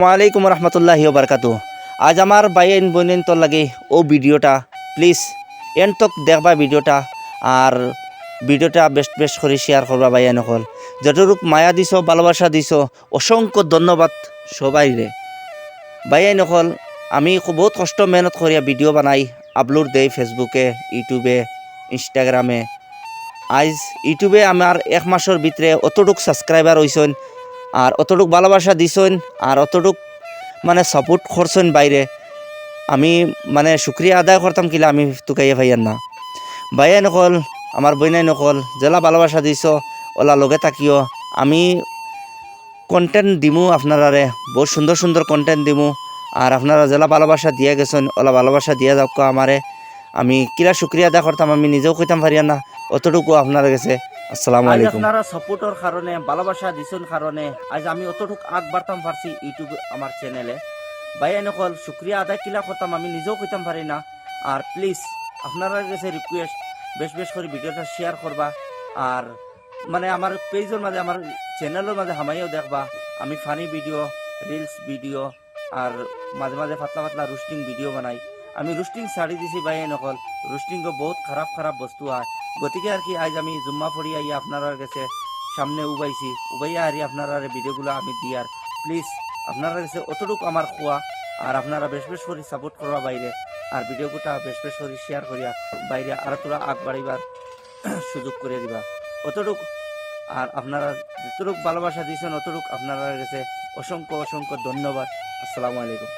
ওয়ালাইকুম রহমতুল্লাহি বারকাতু। আজ আমার বাইন বোনেন তোর লাগে ও ভিডিওটা প্লিজ এন তক দেখবা ভিডিওটা, আর ভিডিওটা বেস্ট বেস্ট করে শেয়ার করবা বাইন হল। যতটুক মায়া দিছ ভালোবাসা দিছ অসংখ্য ধন্যবাদ সবাই রে। বাইন হল আমি বহুত কষ্ট মেহনত করিয়া ভিডিও বানাই আপলোড দেই ফেসবুকে, ইউটিউবে, ইনস্টাগ্রামে। আজ ইউটিউবে আমার এক মাসের ভিতরে অতটুক সাবস্ক্রাইবার হইছেন, আর অতটুক ভালোবাসা দিছেন, আর অতটুক মানে সাপোর্ট করছেন বাইরে। আমি মানে শুক্রিয়া আদায় করতাম কিলা আমি তুকাইয়া ভাইয়ার না। ভাইয়া নকল আমার বইনাই নকল জেলা ভালোবাসা দিছ ওলা লগে থাকিও। আমি কন্টেন্ট দিমু আপনারারে, বহুত সুন্দর সুন্দর কন্টেন্ট দিমু, আর আপনারা জেলা ভালোবাসা দিয়ে গেছেন ওলা ভালোবাসা দিয়ে যাওক আমারে। আমি কিলা শুক্রিয়া আদায় করতাম আমি নিজেও কইতাম পারিয়া না, অতটুকু আপনারা গেছে। আসসালামু আলাইকুম। আপনারা সাপোর্টের কারণে ভালোবাসা দিছেন কারণে আজ আমি অতটুকু আগ বাড়তাম পারছি ইউটিউব আমার চ্যানেলে। ভাইয়া নকল শুক্রিয়া আদায় কিলা করতাম আমি নিজেও কইতাম পারি না। আর প্লিজ আপনারা কাছে রিকোয়েস্ট বেশ বেশ করে ভিডিওটা শেয়ার করবা, আর মানে আমার পেজের মাঝে আমার চ্যানেলের মাঝে হামাইও দেখবা। আমি ফানি ভিডিও, রিলস ভিডিও, আর মাঝে মাঝে পাতলা পাতলা রুস্টিং ভিডিও বানাই। আমি রুস্টিং ছাড়ি দিছি ভাইয়া নকল, রুস্টিংও বহুত খারাপ খারাপ বস্তু হয়। গতিকে আর কি আজ আমি জুম্মা পড়ি আইয়া আপনার কাছে সামনে উবাইয়া আর আপনারা ভিডিওগুলো আমি দিয়ার। প্লিজ আপনারা কাছে অতটুকু আমার খোয়া, আর আপনারা বেশ বেশ করে সাপোর্ট করবা বাইরে, আর ভিডিওটা বেশ বেশ করে শেয়ার করিয়া বাইরে আর তোরা আগ বাড়িবার সুযোগ করে দিবা অতটুকু। আর আপনারা যতটুকু ভালোবাসা দিয়েছেন অতটুকু আপনারা কাছে অসংখ্য অসংখ্য ধন্যবাদ। আসসালামু আলাইকুম।